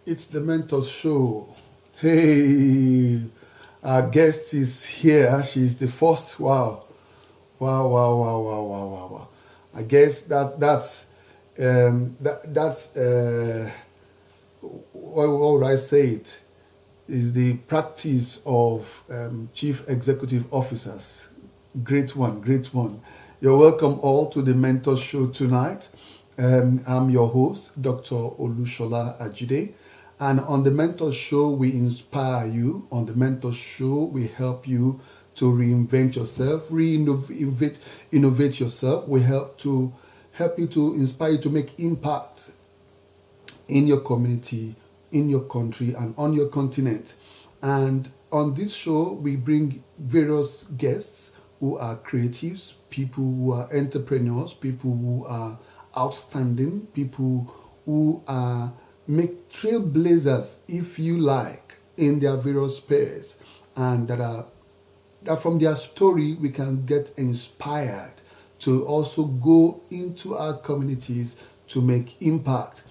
It's the Mentor Show. Hey, our guest is here. She's the first. Wow, wow, wow, wow, wow, wow, wow, wow. I guess that's what would I say it is the practice of chief executive officers. Great one, great one. You're welcome all to the Mentor Show tonight. I'm your host, Dr. Olushola Ajide. And on the Mentor Show, we inspire you. On the Mentor Show, we help you to reinvent yourself, innovate yourself. We help you to inspire you to make impact in your community, in your country, and on your continent. And on this show, we bring various guests who are creatives, people who are entrepreneurs, people who are outstanding, people who are make trailblazers, if you like, in their various spheres, and that from their story we can get inspired to also go into our communities to make impact.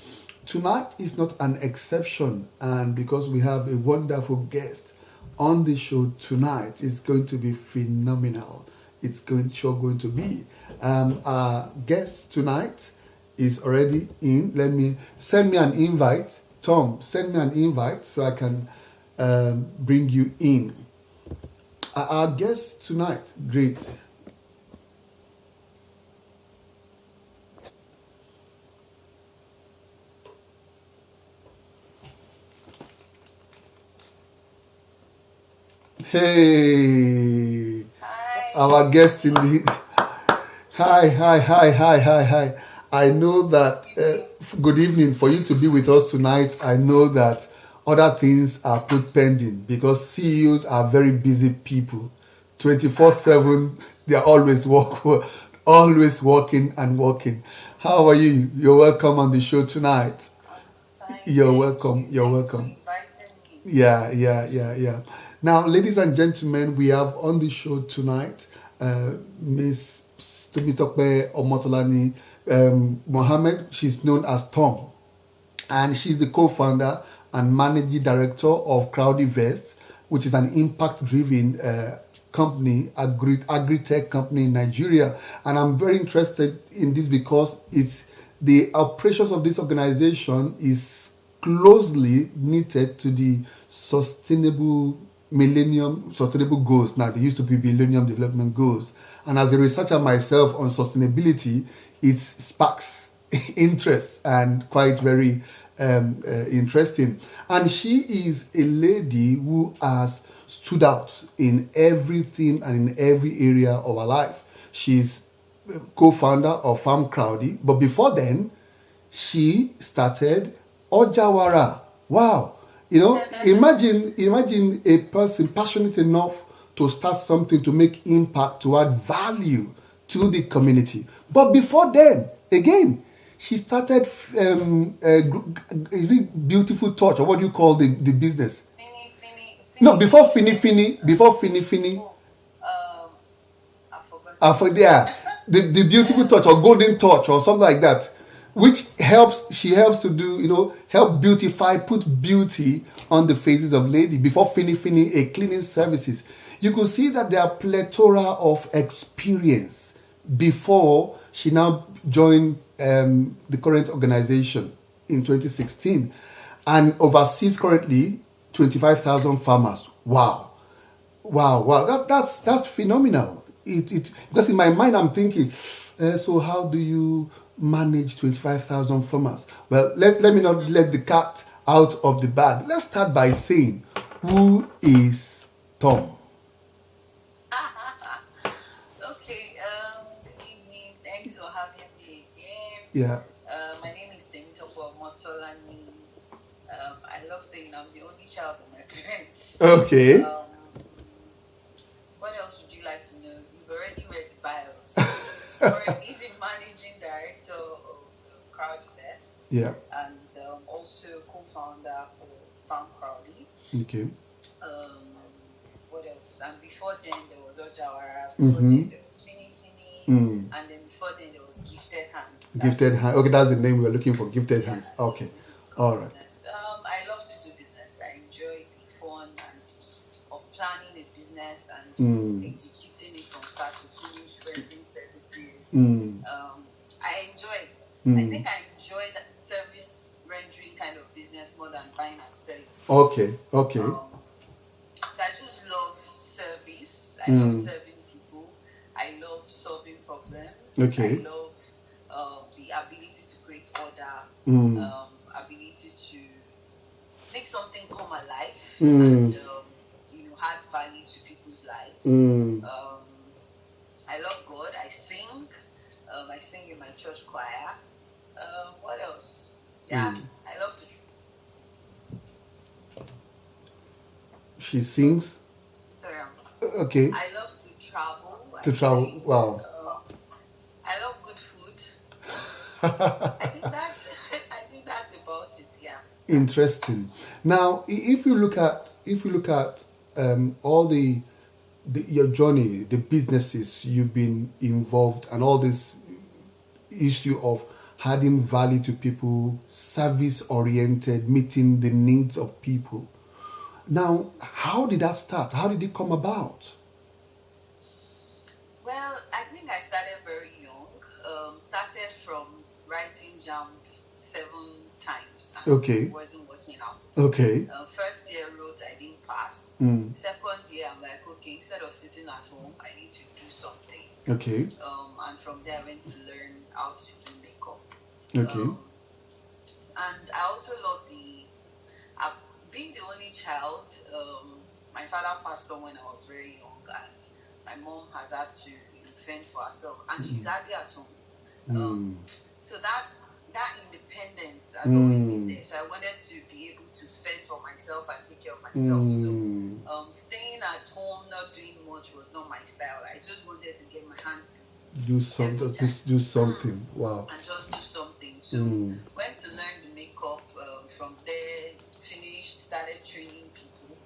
Tonight is not an exception, and because we have a wonderful guest on the show tonight, it's going to be phenomenal. It's going to be. Our guest tonight is already in. Let me send me an invite. Tom, send me an invite so I can bring you in. Our guest tonight, great. Hey, our guest in the. Hi, hi, hi, hi, hi, hi. I know that. Good evening. For you to be with us tonight, I know that other things are put pending because CEOs are very busy people. 24/7, they are always working and working. How are you? You're welcome on the show tonight. You're welcome. You're welcome. Yeah, yeah, yeah, yeah. Now, ladies and gentlemen, we have on the show tonight Miss Tumitope Omotolani Mohammed. She's known as Tom, and she's the co-founder and managing director of Crowdivest, which is an impact-driven company, agri-tech company in Nigeria. And I'm very interested in this because it's the operations of this organization is closely knitted to the sustainable goals. Now they used to be millennium development goals, and as a researcher myself on sustainability, it sparks interest and quite very interesting. And she is a lady who has stood out in everything and in every area of her life. She's co-founder of Farm Crowdy, but before then, she started Ojawara. Wow. Imagine a person passionate enough to start something to make impact, to add value to the community. But before then, again, she started, is it Beautiful Touch, or what do you call the business? No, before Fini Fini. I forgot. Yeah, the Beautiful Touch or Golden Touch or something like that, which she helps to do, help beautify, put beauty on the faces of lady. Before Fini Fini, a cleaning services. You could see that there are plethora of experience before she now joined the current organization in 2016 and oversees currently 25,000 farmers. Wow. Wow, wow, that's phenomenal. Because in my mind I'm thinking, so how do you manage 25,000 farmers? Well, let me not let the cat out of the bag. Let's start by saying, who is Tom? Okay, good evening. Thanks for having me again. Yeah. My name is Temitopo Motolani. I love saying I'm the only child of my parents. Okay. What else would you like to know? You've already read the bios. Already the managing director of Crowdivest. Yeah. And also co-founder for Farm Crowdy. Okay. What else? And before then there was Ojawara. Before then there was Fini Fini. And then before then there was Gifted Hands. Gifted Hands. Okay, that's the name we were looking for. Gifted Hands. Okay. All right. I executing it from start to finish, rendering services. Mm. I enjoy it. I think I enjoy that service rendering kind of business more than buying and selling. Okay. Okay. So I just love service. I love serving people. I love solving problems. Okay. I love the ability to create order, ability to make something come alive and add value to people's lives. I love God. I sing. I sing in my church choir. What else? Yeah, I love to. She sings. Okay. I love to travel. To travel. Wow. I love good food. I think that's about it. Yeah. Interesting. Now, if you look at all your journey, the businesses you've been involved, and all this issue of adding value to people, service oriented, meeting the needs of people. Now, how did that start? How did it come about? Well, I think I started very young. Started from writing jump 7 times and Okay. it wasn't working out. Okay. First year wrote, I didn't pass. Second year, I'm like, okay, instead of sitting at home, I need to do something. Okay. And from there, I went to learn how to do makeup. Okay. And I also love being the only child. My father passed on when I was very young, and my mom has had to fend for herself, and she's hardly at home. So that independence has always been there. So I wanted to be able to fend for myself and take care of myself. So staying at home, not doing much was not my style. I just wanted to get my hands busy. Do something. Wow. And just do something. So went to learn the makeup. From there, finished, started training people.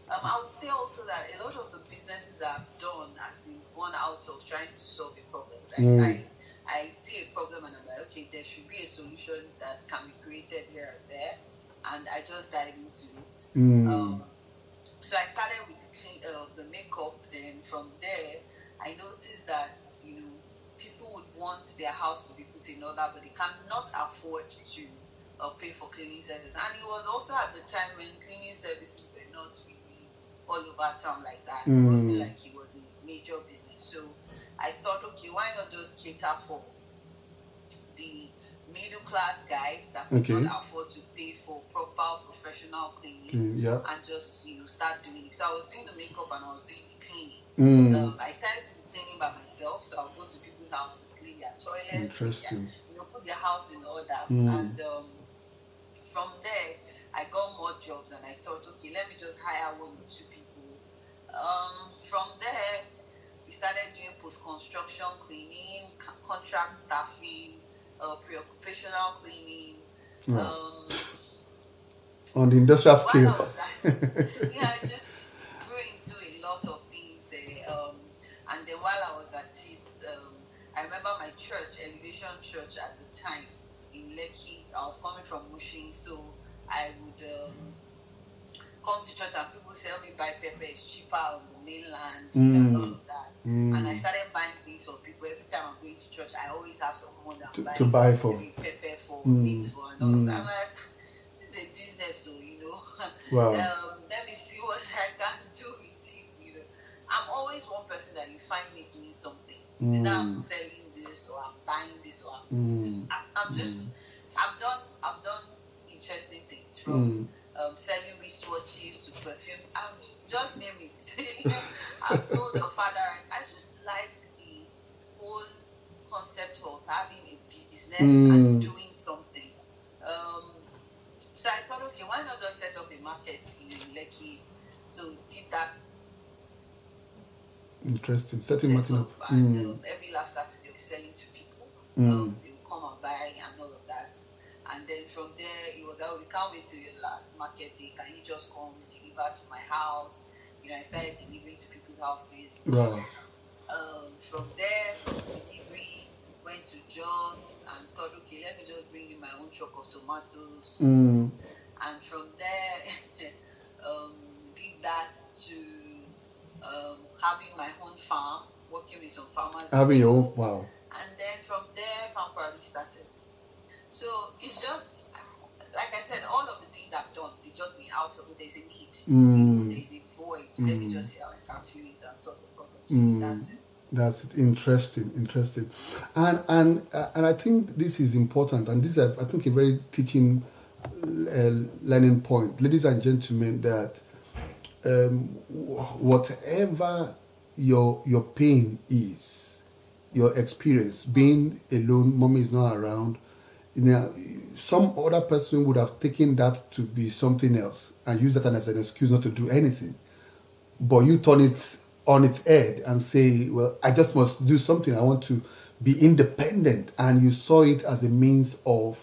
I would say also that a lot of the businesses that I've done has been born out of trying to solve a problem. Like I see a problem and I'm like, okay, there should be a solution that can be created here and there, and I just dive into it. So I started with the makeup. Then from there, I noticed that people would want their house to be put in order, but they cannot afford to pay for cleaning services. And it was also at the time when cleaning services were not really all over town like that. It wasn't like it was a major business. So I thought, okay, why not just cater for the middle class guys that cannot afford to pay for proper professional cleaning, and just start doing it. So I was doing the makeup and I was doing the cleaning. I started doing cleaning by myself, so I'll go to people's houses, clean their toilets, put their house in order, and from there I got more jobs, and I thought, okay, let me just hire 1 or 2 people. From there we started doing post-construction cleaning, contract staffing, pre-occupational cleaning. On the industrial scale. I just grew into a lot of things there. And then while I was at it, I remember my church, Elevation Church at the time in Lekki. I was coming from Mushin, so I would come to church and people say, help me buy pepper, it's cheaper on the mainland and all of that. And I started buying things for people. Every time I'm going to church, I always have someone that to buy for. Pepper for, meat for, and all of that. I'm like, this is a business, so wow. Let me see what I can do with it. I'm always one person that you find me doing something. So now I'm selling this, or I'm buying this, or I've done interesting things from selling wristwatches to perfumes. I've just named it. I've sold a father. I just like the whole concept of having a business and doing something. So I thought, okay, why not just set up a market in Lekki? So did that. Interesting. Setting market up. And every last Saturday we're selling to people. They will come and buy and all of that. And then from there, it was, we can't wait till your last market day. Can you just come deliver to my house? I started delivering to people's houses. Wow. From there, from delivery, went to Jos and thought, okay, let me just bring in my own truck of tomatoes. And from there, did that to having my own farm, working with some farmers in Having your own, Lagos. wow. And then from there, farm probably started. So it's just, like I said, all of the things I've done, they just been out of it. There's a need, there's a void. Let me just see how I can fill it and solve the problem. So that's it. That's interesting, interesting, and I think this is important, and this is, I think, a very teaching, learning point, ladies and gentlemen, that whatever your pain is, your experience, being alone, mommy is not around, you know, some other person would have taken that to be something else and used that as an excuse not to do anything. But you turn it on its head and say, well, I just must do something. I want to be independent. And you saw it as a means of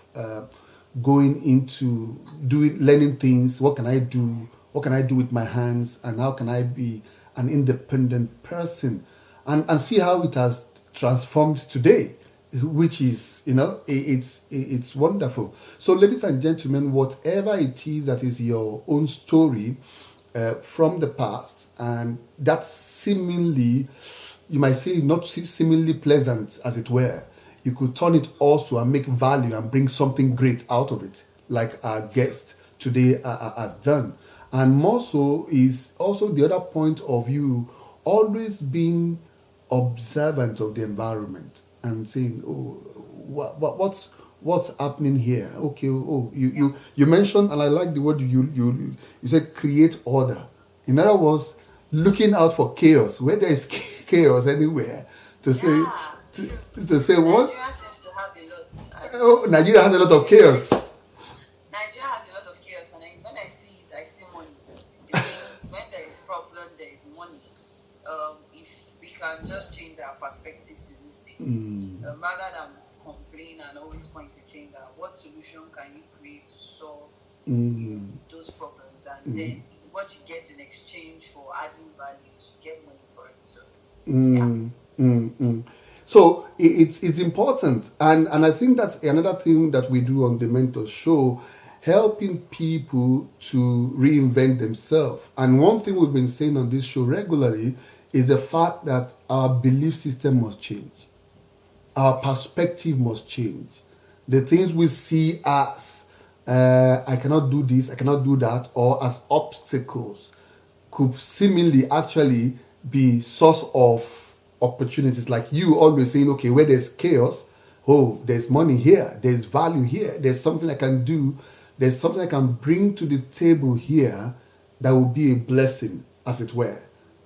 going into doing, learning things. What can I do? What can I do with my hands? And how can I be an independent person? And see how it has transformed today, which is, it's wonderful. So, ladies and gentlemen, whatever it is that is your own story, from the past, and that's seemingly, you might say, not seemingly pleasant, as it were, you could turn it also and make value and bring something great out of it, like our guest today has done. And more so is also the other point of view, always being observant of the environment and saying, oh, what's happening here? Okay, oh, you mentioned, and I like the word you said, create order. In other words, looking out for chaos where there is chaos anywhere, to say Yeah. to say what. Nigeria seems to have a lot. Oh, Nigeria has a lot of chaos. Nigeria has a lot of chaos, and when I see it, I see money. It means when there is problem, there is money. If we can just change our perspective to these things, rather than complain and always point the finger, what solution can you create to solve those problems? And then what you get in exchange for adding value, you get money for it. So, So it's important, and I think that's another thing that we do on the Mentor Show, helping people to reinvent themselves. And one thing we've been saying on this show regularly is the fact that our belief system must change, our perspective must change. The things we see as I cannot do this, I cannot do that, or as obstacles, could seemingly actually be source of opportunities. Like you always saying, okay, where there's chaos, oh, there's money here, there's value here, there's something I can do, there's something I can bring to the table here that will be a blessing, as it were,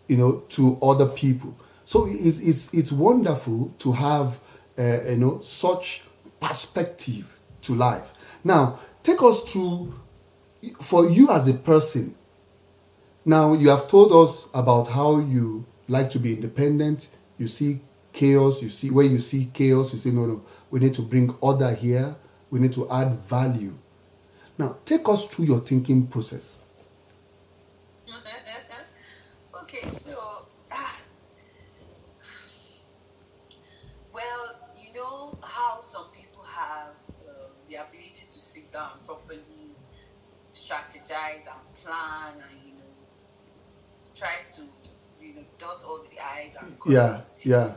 to other people. So it's wonderful to have such perspective to life. Now, take us through, for you as a person. Now, you have told us about how you like to be independent. You see chaos. When you see chaos, you say, no, we need to bring order here. We need to add value. Now, take us through your thinking process. okay, so well, you know how some people have the ability to sit down and properly strategize and plan and try to dot all the i's and cross Yeah, all the t's. yeah.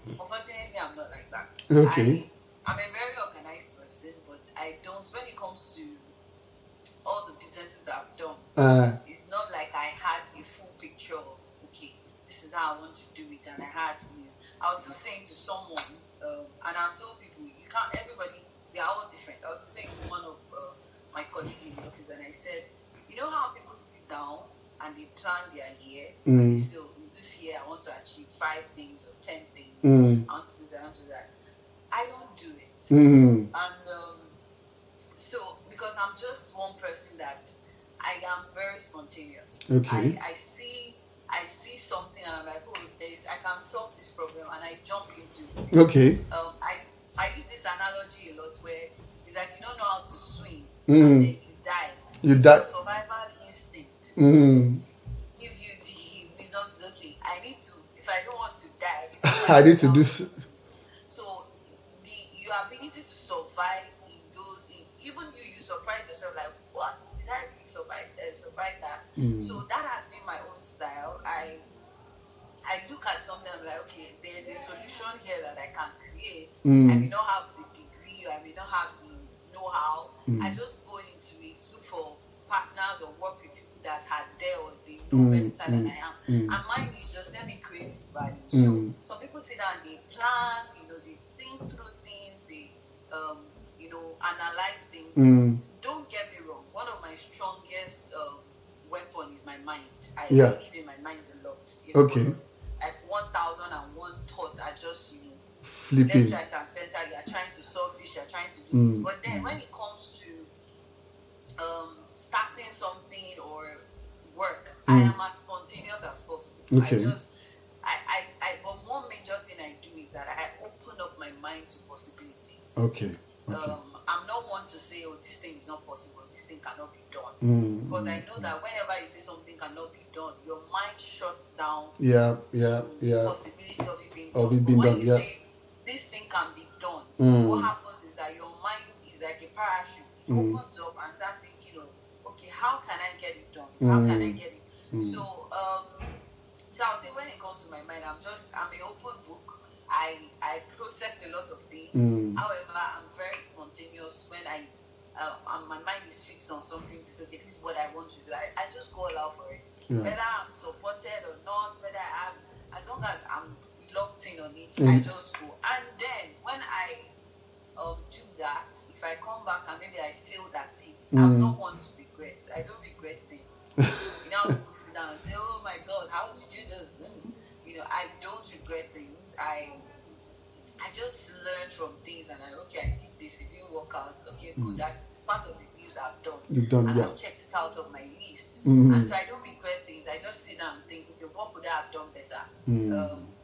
Unfortunately, I'm not like that. Okay. I'm a very organized person, but I don't. When it comes to all the businesses that I've done, it's not like I had a full picture of, okay, this is how I want to do it, and I was still saying to someone, and I've told people, you can't. Everybody, they are all different. I was still saying to one of my colleagues in the office, and I said, you know how people sit down and they plan their year, and they still, this year I want to achieve 5 things or 10 things. I want to do that, I want to do that. I don't do it. And so, because I'm just one person that I am very spontaneous. Okay. I see something and I'm like, oh, I can solve this problem, and I jump into it. Okay. I use this analogy a lot where it's like you don't know how to swim and then you die. You die. Survival instinct give you the wisdom to say, okay, I need to, if I don't want to die, I need to do so. So your ability to survive in those, even you surprise yourself like, what, did I really survive that? So that has been my own style. I look at something, I'm like, okay, there's a solution here that I can create. I may Mm. not have the degree, I may not have the know-how. I Mm. just go into it, look for partners or work with people that are there or they know Mm. better than Mm. I am. Mm. And mine is just let me create this value. So Mm. some people sit down, they plan, they think through things, they analyze things. Mm. Don't get me wrong. One of my strongest weapon is my mind. I Yeah. live in my mind a lot, Okay. but like 1001 thoughts are just, left, Flipping. right, and center. You're trying to solve this, you're trying to do this. Mm. But then Mm. when it comes to starting something or work, I Mm. am as spontaneous as possible. Okay. But one major thing I do is that I open up my mind to possibilities. Okay. Okay. I'm not one to say, oh, this thing is not possible, this thing cannot be done. Mm. Because I Mm. know that whenever you say something cannot be done, your mind shuts down Yeah. Yeah. to Yeah. possibility of it being Of done. it But being when done. you Yeah. say this thing can be done, what Mm. happens is that your mind is like a parachute. It Mm. opens up and start thinking of, okay, how can I get it done? How can I Mm. get it? Mm. So I would say when it comes to my mind, I'm an open book. I process a lot of things. Mm. However, I'm very spontaneous when my mind is fixed on something to say, okay, this is what I want to do. I just go all out for it. Yeah. Whether I'm supported or not, whether I am, as long as I'm locked in on it, I Mm. just go. And then when I do that, if I come back and maybe I failed at it, I'm Mm. not one to regret. I don't regret things. People sit down and say, "Oh my God, how did you do this?" I don't regret things. I just learned from things, and I did this, it didn't work out. Okay, good. That's part of the things I've done, You've done. and Yeah. I've checked it out of my list. Mm. And so I don't regret things. I just sit down and think, okay, what could I have done better?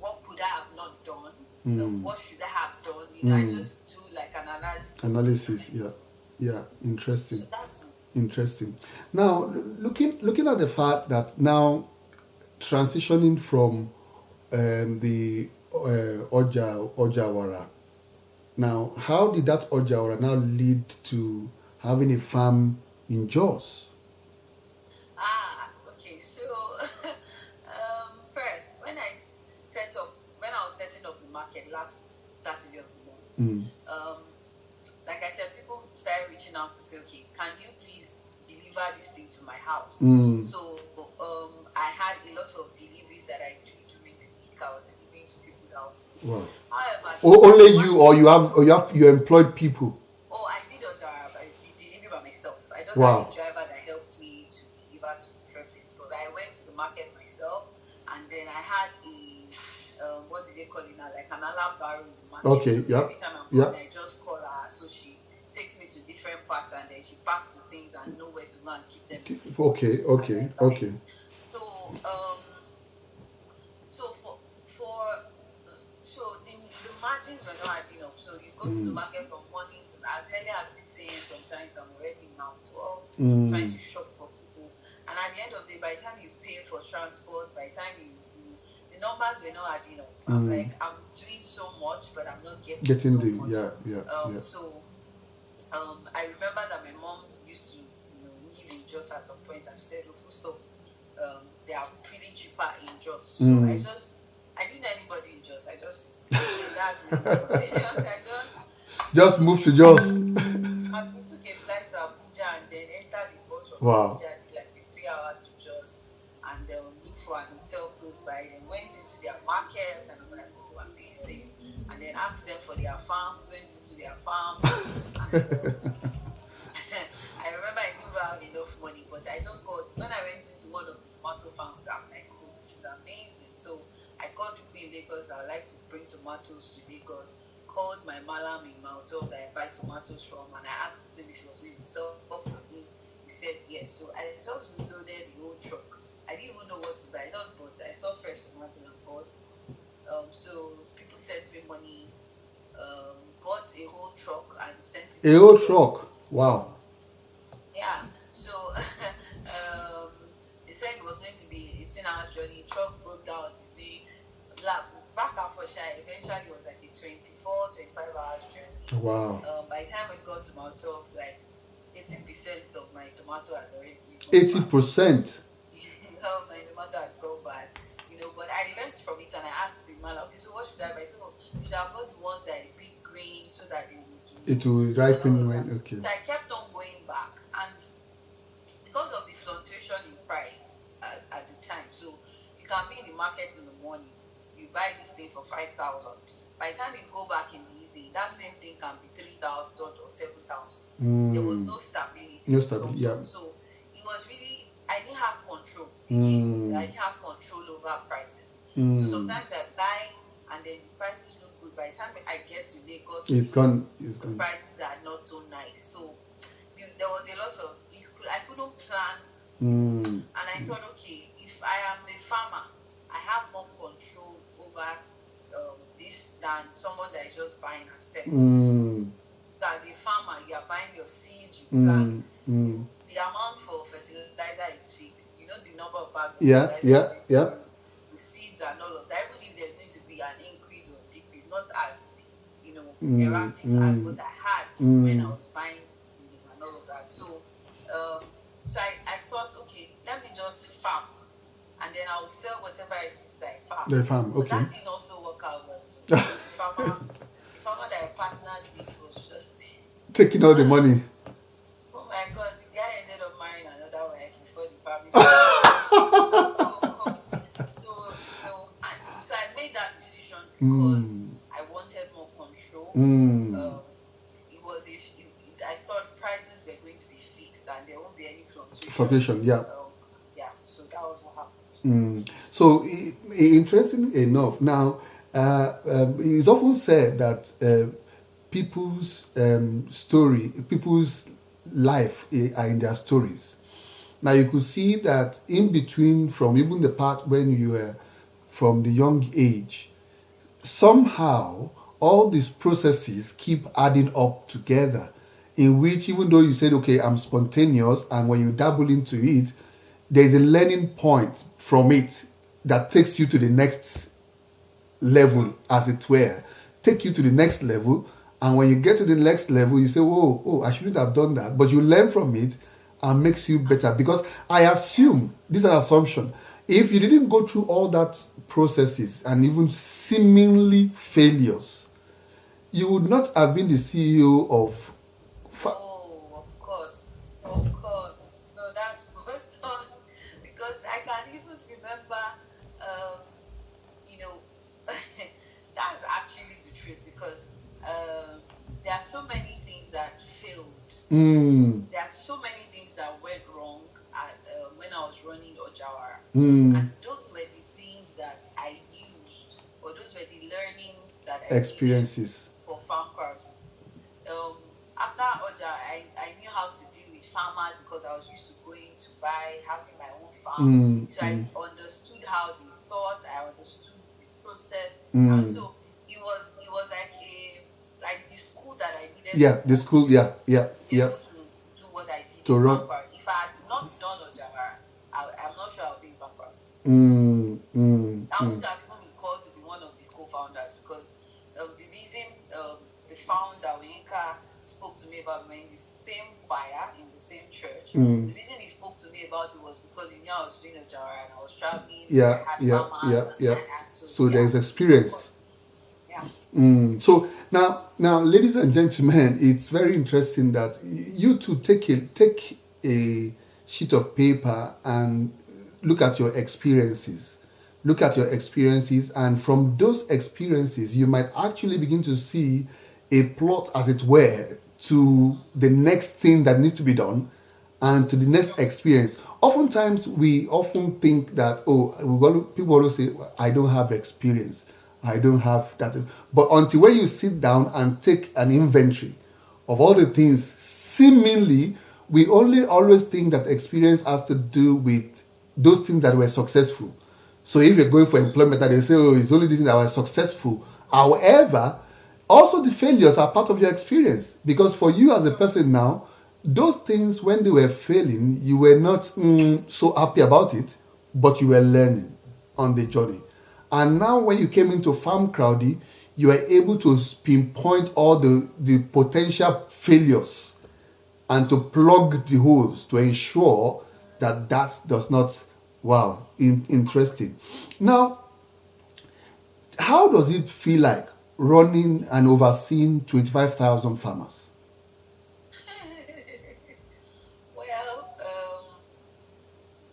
What could I have not done? What should I have done? I just do like an analysis. Analysis. Yeah. Yeah. Interesting. So that's me. Interesting. Now, looking at the fact that now transitioning from the Ojawara. Now, how did that Ojawara now lead to having a farm in Jos? Okay. So, first, when I was setting up the market last Saturday of the month, Mm. like I said, people started reaching out to say, okay, can you please deliver this thing to my house? Mm. So, I had a lot of deliveries that I do during the week. I was delivering to people's houses. Wow. However, Only you, or you employed people. I did I did delivery by myself. I just Wow. had a driver that helped me to deliver to different places. But I went to the market myself, and then I had what do they call it now? Like an barrow in the market. Okay. So Yeah. every time I'm Yeah. coming, I just call her, so she takes me to different parts, and then she packs the things and know where to go and keep them. Okay. Okay. Okay. So so the margins were not adding up. So you go to the market from morning to as early as 6 a.m. Sometimes I'm already now 12 trying to shop for people. And at the end of the day, by the time you pay for transport, by the time the numbers were not adding up. I'm like, I'm doing so much, but I'm not getting so much. Yeah. So I remember that my mom used to live in Jos at some point, and she said, "Oh, full stop. They are pretty cheaper in Jos." So I didn't know anybody in Jos. I just that's me. Just move to Jos. I took a flight to Abuja and then entered the bus from Wow. Abuja. I did like 3 hours to Jos and look for an hotel close by. Then went into their market and I'm like, oh, I'm being safe. And then asked them for their farms, went into their farms. And, I remember I didn't have enough money, but I just got, when I went into one of the tomato farms, I'm like, oh, this is amazing. So I called people in Lagos that would like to bring tomatoes to Lagos, called my malam in Malto that I buy tomatoes from, and I asked him if he was going to sell for me. He said yes. So I just loaded the whole truck. I didn't even know what to buy. I just bought. I saw fresh tomato and bought. So people sent me money, bought a whole truck and sent it. A whole truck. Wow. Yeah. So they said it was going to be 18 hours journey. Truck broke down today. Back and forth, eventually it was like a 24, 25 hours journey. Wow. By the time we got to myself, like 80% of my tomato had already 80%. my tomato had gone bad. but I learned from it and I asked the man, okay, so what should I buy? So you should have bought the ones that are big green so that they would, It will and all ripen of when that. okay. So I kept on going back, and because of the fluctuation in price at the time, so you can be in the market in the morning, you buy this thing for 5,000. By the time you go back in the evening, that same thing can be 3,000 or 7,000. There was no stability No of stability. some Yeah. sort. So it was really, I didn't have control again. I Mm. didn't have control over prices. So Mm. sometimes I buy and then the prices look good. By the time I get to Lagos It's with gone. it, It's the gone. prices are not so nice. So there was a lot of, I couldn't plan. Mm. And I thought, okay, if I am a farmer, I have more control over this than someone that is just buying and selling. Mm. So as a farmer, you are buying your seeds, you plant. Mm. Mm. The amount for fertilizer is fixed. You know the number of bags of Yeah. fertilizer Yeah. you're going to Yeah. use, the seeds and all of that. Even if there's going to be an increase or decrease, not as Mm. erratic as Mm. what I had when I Mm. was buying and all of that. Um, so I thought, okay, let me just farm, and then I'll sell whatever it is that I farm. The farm. But Okay. that didn't also work out well though, because the farmer that I partnered with was just Taking all the money. oh my god, the guy ended up marrying another wife before the family started. So I made that decision because Mm. I wanted more control. Mm. Um, it was if I thought prices were going to be fixed and there won't be any fluctuation. Foundation. Yeah. Yeah, so that was what happened. Mm. So, interestingly enough, now it's often said that people's people's life are in their stories. Now, you could see that in between, from even the part when you were from the young age, somehow all these processes keep adding up together, in which even though you said, okay, I'm spontaneous, and when you dabble into it, there's a learning point from it that takes you to the next level, as it were, take you to the next level. And when you get to the next level, you say, "Whoa, oh, I shouldn't have done that." But you learn from it and makes you better. Because I assume, this is an assumption, if you didn't go through all that processes and even seemingly failures, you would not have been the CEO of. Oh, of course, of course. No, that's spot on. Because I can even remember, um, you know, that's actually the truth. Because there are so many things that failed. Mm, There are so many things that went wrong when I was running Ojawara, mm, and those were the things that I used, or those were the learnings that I needed experiences. for farm crowd. After Oja, I knew how to deal with farmers because I was used to going to buy, having my own farm. Mm, So I understood how they thought, I understood the process. And mm. so it was like the school that I needed to Yeah, the go school. to Yeah, yeah, be yeah. able to do what I did To in run. farm crowd. If I had not done Ojawara, I'm not sure I'll be in farm crowd. Mm, mm, I mm. wouldn't have even been called to be one of the co-founders because the reason the founder Oyinka spoke to me about me in the same choir in the same church. Mm. The reason he spoke to me about it was because he knew I was doing a jar and I was traveling. Yeah, I had yeah, farmers yeah, yeah. and so So yeah, there's of experience. course, yeah. So now, ladies and gentlemen, it's very interesting that you two take a sheet of paper and look at your experiences. Look at your experiences, and from those experiences, you might actually begin to see a plot, as it were, to the next thing that needs to be done and to the next experience. Oftentimes, we often think that, oh, people always say, I don't have experience. I don't have that. But until when you sit down and take an inventory of all the things, seemingly, we only always think that experience has to do with those things that were successful. So if you're going for employment and they say, oh, it's only these things that were successful. However, also the failures are part of your experience. Because for you as a person now, those things, when they were failing, you were not so happy about it, but you were learning on the journey. And now when you came into Farm Crowdy, you were able to pinpoint all the potential failures and to plug the holes to ensure that that does not Wow, interesting. Now, how does it feel like running and overseeing 25,000 farmers? Well,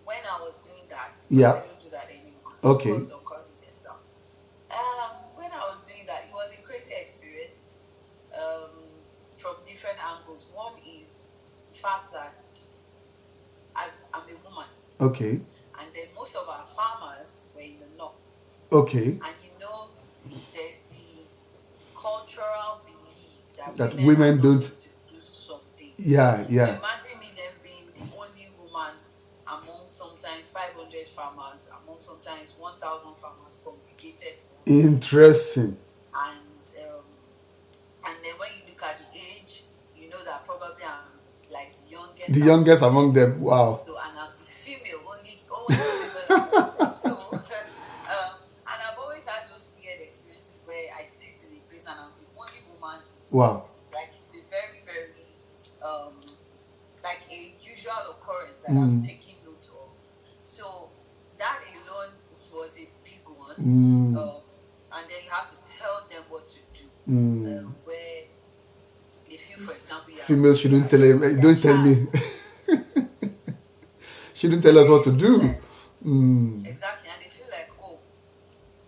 when I was doing that, because Yeah. I don't do that anymore, I'm Okay. focused on coordinating stuff. When I was doing that, it was a crazy experience from different angles. One is the fact that as I'm a woman, Okay. and then most of our farmers were in the north, Okay. and there's the cultural belief that That women are women not don't. supposed to do some things. Yeah. So Yeah. imagine me then being the only woman among sometimes 500 farmers, among sometimes 1,000 farmers congregated in one place. Interesting. And then when you look at the age, you know that probably I'm like the youngest The among youngest them. among them. Wow. So and I'm the female, only female among them. So and I've always had those weird experiences where I sit in a place and I'm the only woman in those Wow. places. Like it's a very, very like a usual occurrence that I'm taking note of. So that alone was a big one. And then you have to tell them what to do. Where if you, for example, Female shouldn't tell him. Don't tell me. Shouldn't tell and us then what they to feel do. like exactly, and they feel like, oh,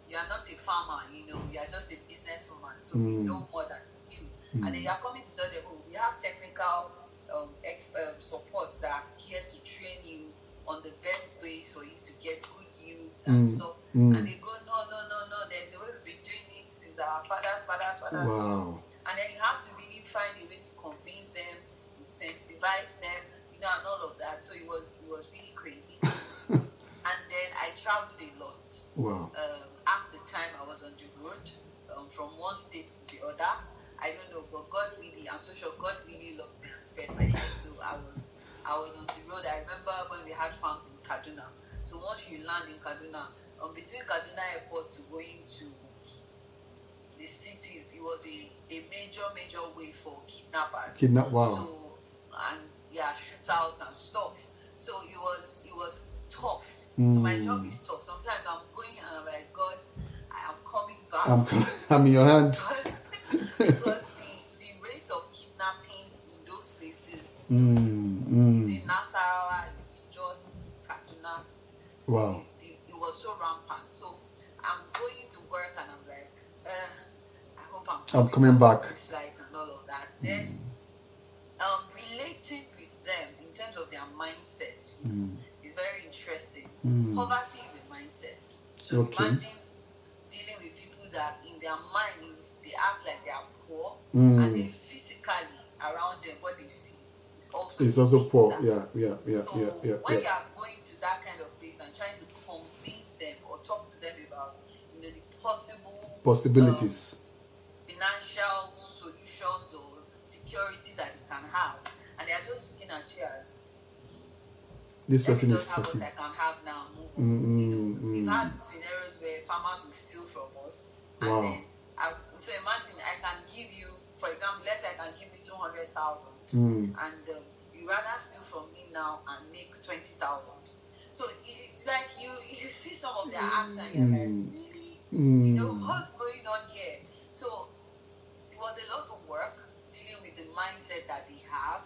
you are not a farmer, you are just a businesswoman, so we know more than you. And then you are coming to tell them, oh, we have technical supports that are here to train you on the best ways for you to get good yields and stuff. And they go, no, no, no, no, there's a way we've been doing it since our fathers. Wow. And then you have to really find a way to convince them, incentivize them, and all of that. So it was really crazy. And then I traveled a lot. Wow. At the time, I was on the road from one state to the other. I don't know, but I'm so sure God really loved me and spared my life. So I was on the road. I remember when we had farms in Kaduna. So once you land in Kaduna, between Kaduna Airport to going to the cities, it was a major way for kidnappers. Wow. So and shootouts and stuff. So it was tough. So my job is tough. Sometimes I'm going and I'm like, God, I am coming back. I'm in your hand. Because the rate of kidnapping in those places is in Nasarawa, is in Jos, is in Kaduna. Wow. It was so rampant. So I'm going to work and I'm like, I hope I'm coming back. This flight and all of that. Then relating with them in terms of their mindset is very interesting. Poverty is a mindset. So imagine dealing with people that in their minds they act like they are poor, and then physically around them what they see is also poor. When you are going to that kind of place and trying to convince them or talk to them about the possibilities, financial solutions or security that you can have, and they are just looking at you as this person is have what I can have now. We've had scenarios where farmers will steal from us, and then so imagine I can give you, for example, let's say I can give you 200,000, and you rather steal from me now and make 20,000. So it's like you see some of their acts and you're like, really, what's going on here? So it was a lot of work dealing with the mindset that they have.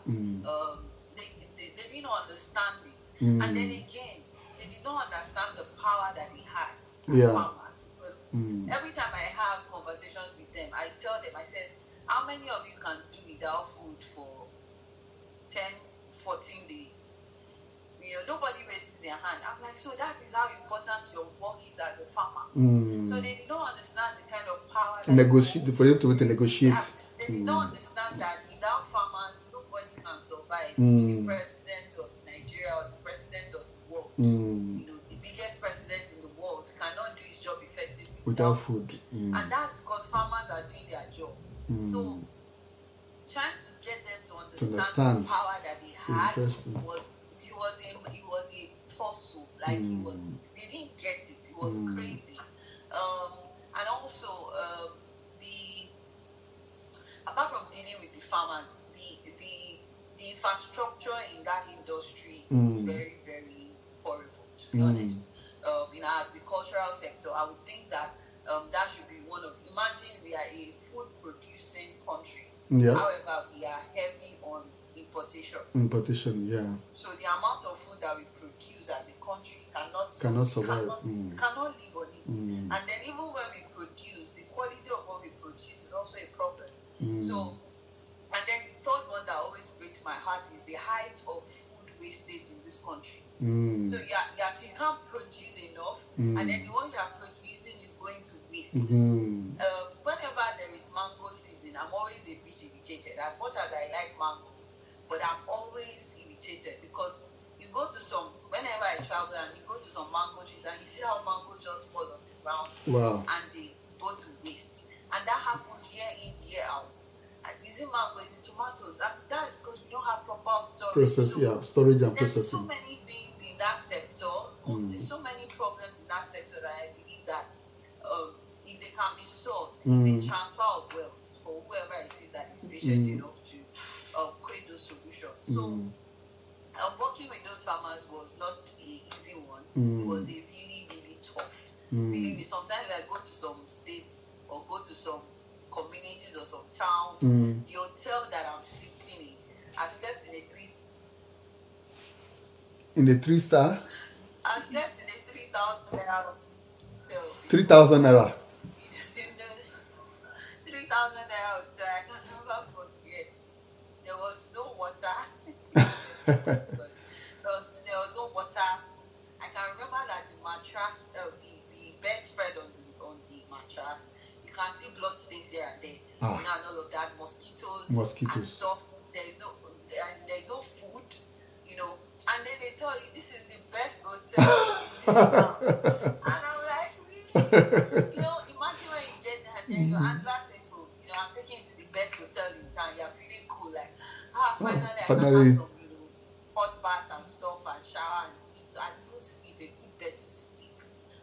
They didn't understand it. And then again, they did not understand the power that they had as farmers. Because every time I have conversations with them, I tell them, I said, how many of you can do without food for 10, 14 days? Nobody raises their hand. I'm like, so that is how important your work is as a farmer. So they did not understand the kind of power that for you to negotiate. They did not understand that without farmers, nobody can survive. The president of Nigeria or the president of the world, the biggest president in the world cannot do his job effectively without food. And that's because farmers are doing their job. So trying to get them to understand the power that they had was a tussle. Like they didn't get it. It was crazy. And also apart from dealing with the farmers, the infrastructure in that industry is very, very horrible too. to be honest. In our agricultural sector, I would think that that should be one of. Imagine we are a food producing country. Yeah. However, we are heavy on importation. Importation, yeah. So the amount of food that we produce as a country cannot survive. cannot live on it. And then even when we produce, the quality of what we produce is also a problem. So, and then the third one that always breaks my heart is the height of food wastage in this country. So you can't produce enough, and then the one you are producing is going to waste. Whenever there is mango season, I'm always a bit irritated. As much as I like mango, but I'm always irritated because you go to whenever I travel and you go to some mango trees and you see how mangoes just fall on the ground. Wow. And they go to waste. And that happens year in, year out. And is it mango, is it tomatoes? And that's because we don't have proper storage. Storage and there's processing. So many things in that sector. There's so many problems in that sector that I believe that if they can be solved, it's a transfer of wealth for whoever it is that is patient enough to create those solutions. So working with those farmers was not an easy one. It was a really, really tough. Believe me, sometimes I go to some states or go to some communities or some towns, the hotel that I'm sleeping in, I've slept in a three-star? I've slept in a 3,000 naira hotel. 3,000 naira? 3,000 naira hotel. I can never forget. There was no water. There was no water. I can remember that the mattress, the bedspread on the mattress, you can see blood stains here and there. And all of that, mosquitoes and stuff. There's no food, and then they tell you this is the best hotel in this town. And I'm like, really? Imagine when you get there and then your handler says, I'm taking you to the best hotel in town. You're feeling cool, like, finally I can have some, hot bath and stuff and shower and even sleep, a good bed to sleep.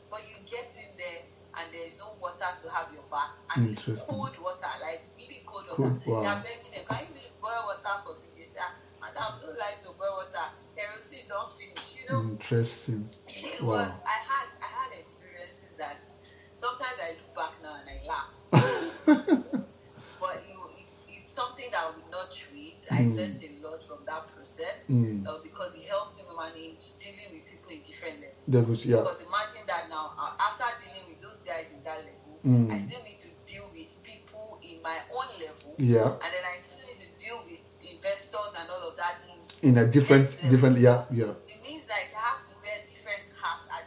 But you get in there and there's no water to have your bath, and it's cold water, like really cold water. Wow. They are begging them, can you please boil water for me? They say, madam, don't like to boil water. Kerosene don't finish, Interesting. It was. I had experiences that sometimes I look back now and I laugh. But it's something that I will not trade. I learned a lot from that process because it helped me manage dealing with people in different levels. Because imagine that now, after dealing with those guys in that level, I still need to deal with people in my own level. Yeah. And then I still need to deal with investors and all of that in a different, It means like I have to wear different hats at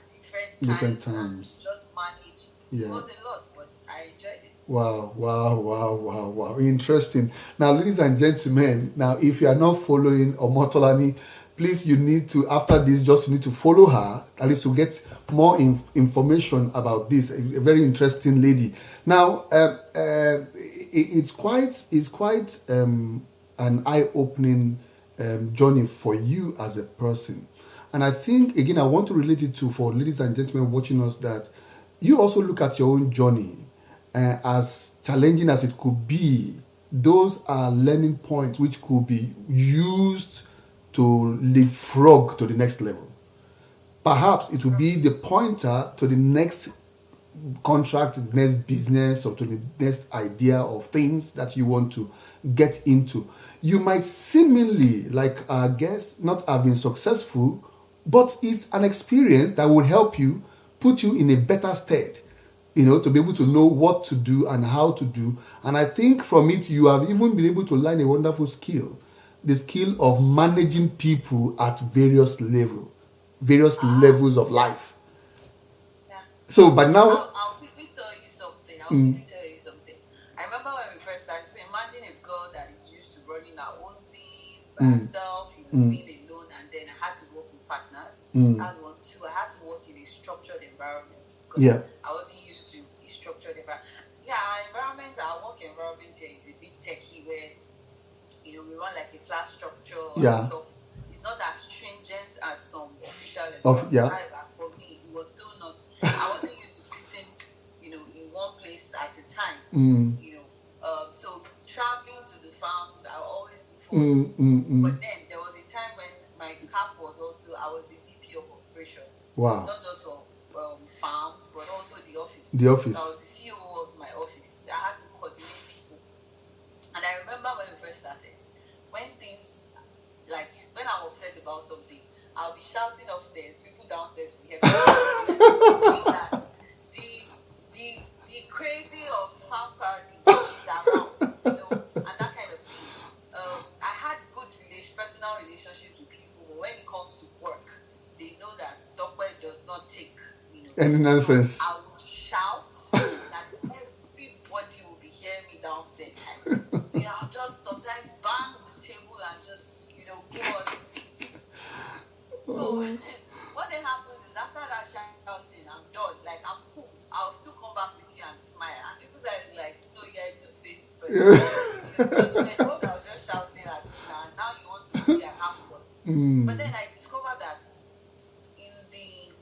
different times. Just manage. It was a lot, but I enjoyed it. Wow. Interesting. Now, ladies and gentlemen, if you are not following Omotolani, please, you need to, after this, just need to follow her, at least to get more information about this. A very interesting lady. Now, it's quite an eye-opening journey for you as a person. And I think, again, I want to relate it to, for ladies and gentlemen watching us, that you also look at your own journey as challenging as it could be. Those are learning points which could be used to leapfrog to the next level. Perhaps it will be the pointer to the next contract, next business, or to the next idea of things that you want to get into. You might seemingly, like our guest, not have been successful, but it's an experience that will help you, put you in a better state, to be able to know what to do and how to do. And I think from it, you have even been able to learn a wonderful skill, the skill of managing people at various levels of life. Yeah. So, but now... I'll quickly tell you something. I remember when we first started, so imagine a girl that is used to running her own thing by herself, being alone, and then I had to work with partners. That's 1. 2, I had to work in a structured environment because I wasn't used to a structured environment. Yeah, our work environment here is a bit techy where, we run like a flat structure and stuff. It's not as stringent as some official environments. For me, it was still not. I wasn't used to sitting, in one place at a time. So traveling to the farms, I always look forward to. But then there was a time when my cap was also, I was the VP of operations. Wow. not just for farms, but also the office. The So I office. was the CEO of my office. I had to coordinate people. And I remember when we first started, when things, like when I'm upset about something, I'll be shouting upstairs, people downstairs will hear me. Like, thinking that the crazy of farm party is around, and that kind of thing. I had good personal relationships with people, but when it comes to work, they know that Stockwell does not take. Any So nonsense. I would shout that everybody will be hearing me downstairs. And I'll just sometimes bang the table and just go on. So what then happens is after that shouting, I'm done. Like I'm cool. I'll still come back with you and smile. And people say like, no, you're a two-faced person. Because you thought I was just shouting at you now you want to be a half one. But then I discovered that in the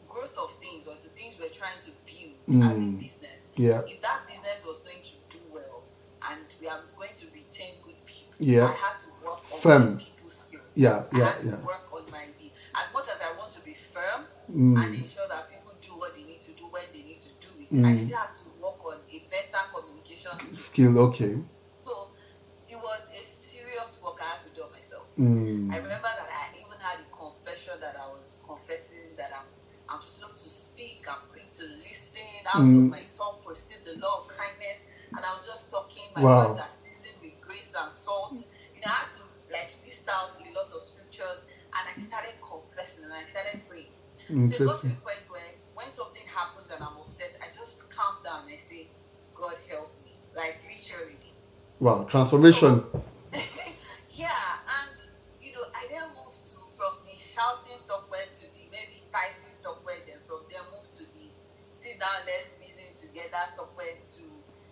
growth of things or the things we're trying to build as a business, if that business was going to do well and we are going to retain good people, I had to work on my people's skills. I had to work on my as much as I want to be firm and ensure that people do what they need to do when they need to do it, I still have to work on a better communication skill. Okay. So it was a serious work I had to do on myself. I remember that I even had a confession that I was confessing that I'm slow to speak, I'm quick to listen, out of my tongue proceed the law of kindness, and I was just talking, my words are seasoned with grace and salt. I had to list out a lot of scriptures, and I started confessing and I started praying. So it got to a point where when something happens and I'm upset, I just calm down and I say, God help me, literally. Wow, transformation. So, yeah, and I then moved from the shouting Topwell to the maybe typing Topwell, then from there moved to the sit down, let's reason together Topwell, to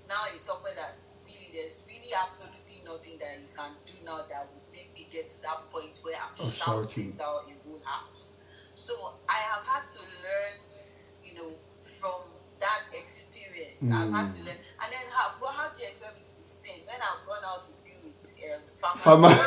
now a Topwell that really there's really absolutely nothing that you can do now that would make me get to that point where I'm shouting down a whole house. So I have had to learn, from that experience. I've had to learn, and then how do you expect me to be sane when I've gone out to deal with farmers?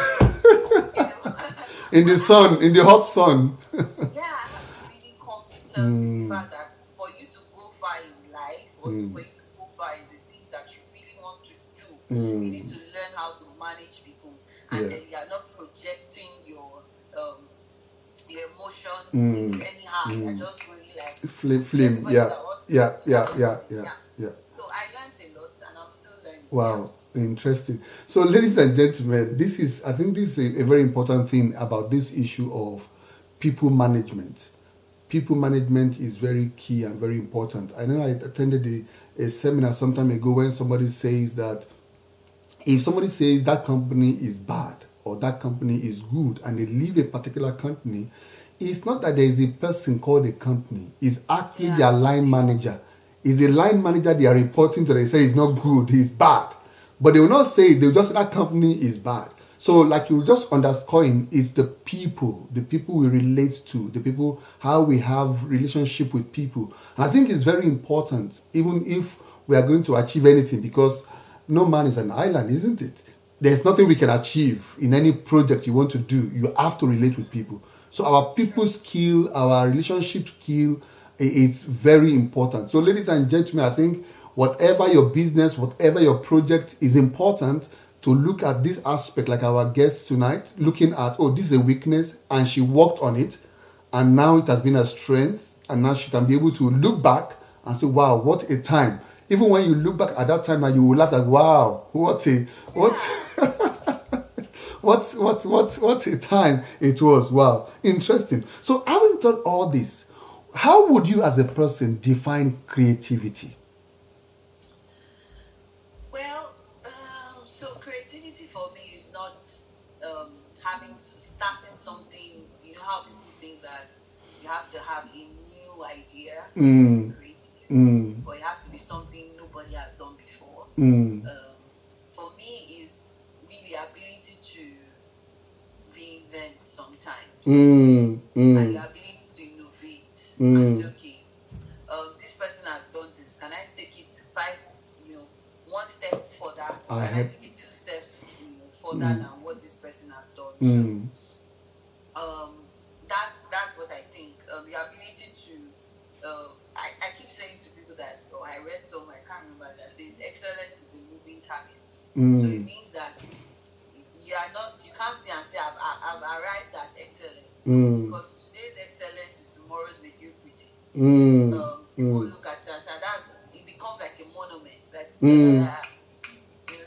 In the sun, in the hot sun. Yeah, I have to really come to terms with the fact that for you to go far in life, or for you to go far in the things that you really want to do, you need to learn how to manage people, and then you are not projecting your emotions anyhow. You're just really flame. Yeah. So I learned a lot, and I'm still learning. Wow. Interesting. So, ladies and gentlemen, I think this is a very important thing about this issue of people management. People management is very key and very important. I know I attended a seminar some time ago when somebody says that if somebody says that company is bad or that company is good and they leave a particular company, it's not that there is a person called a company. It's actually their line manager. It's the line manager they are reporting to. They say he's not good, he's bad. But they will not say, they'll just say that company is bad. So like you just underscoring, it's the people we relate to, the people, how we have relationship with people. And I think it's very important, even if we are going to achieve anything, because no man is an island, isn't it? There's nothing we can achieve in any project you want to do. You have to relate with people. So our people skill, our relationship skill, it's very important. So ladies and gentlemen, I think whatever your business, whatever your project, is important to look at this aspect, like our guest tonight, looking at, this is a weakness, and she worked on it, and now it has been a strength, and now she can be able to look back and say, wow, what a time. Even when you look back at that time, you will laugh like, wow, what a time it was. Wow, interesting. So having done all this, how would you as a person define creativity? Well, so creativity for me is not starting something. You know how people think that you have to have a new idea for to be creative, or it has to be something nobody has done before. For me, is really ability to reinvent sometimes, and the ability to innovate and say, okay, this person has done this. Can I take it one step further? Can I take it two steps further than what this person has done? So, that's what what I think. The ability to, I keep saying to people that, or I read somewhere, I can't remember, that says excellence is a moving target. So it means that you can't see and say, I've arrived at excellence. Because today's excellence is tomorrow's mediocrity. People look at it and say, it becomes like a monument. Like,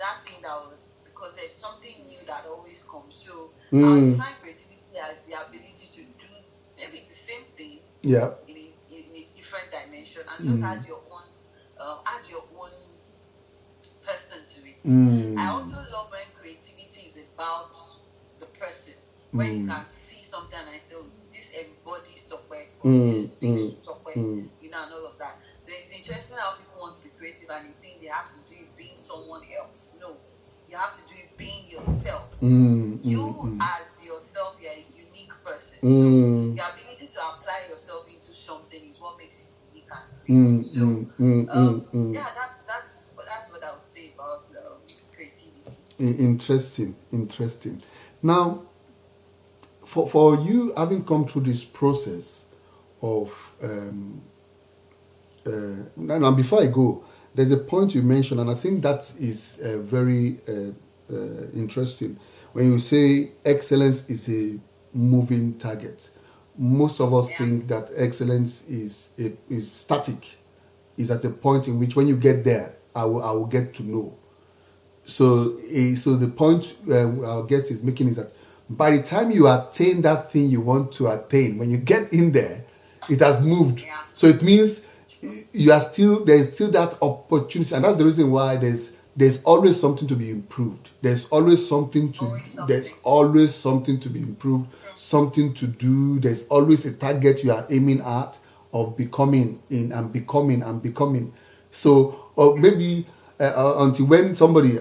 that thing that was, because there's something new that always comes. So I define creativity as the ability to do maybe the same thing in a different dimension and just add your own person to it. I also love when creativity is about the person, where you can see something and I say, oh, this embodies Tokwe, or this speaks to Tokwe, and all of that. So it's interesting how people want to be creative and they think they have to do it being someone else. No, you have to do it being yourself. You as yourself, you're a unique person. So the ability to apply yourself into something is what makes it unique and creative. So that's what I would say about creativity. Interesting. Now, for you having come through this process of now before I go, there's a point you mentioned, and I think that is very interesting. When you say excellence is a moving target, most of us think that excellence is static. Is at a point in which when you get there, I will get to know. So the point our guest is making is that by the time you attain that thing you want to attain, when you get in there, it has moved. Yeah. So it means there's still that opportunity, and that's the reason why there's always something to be improved. There's always something to be improved, something to do. There's always a target you are aiming at of becoming and becoming. So, or maybe until when somebody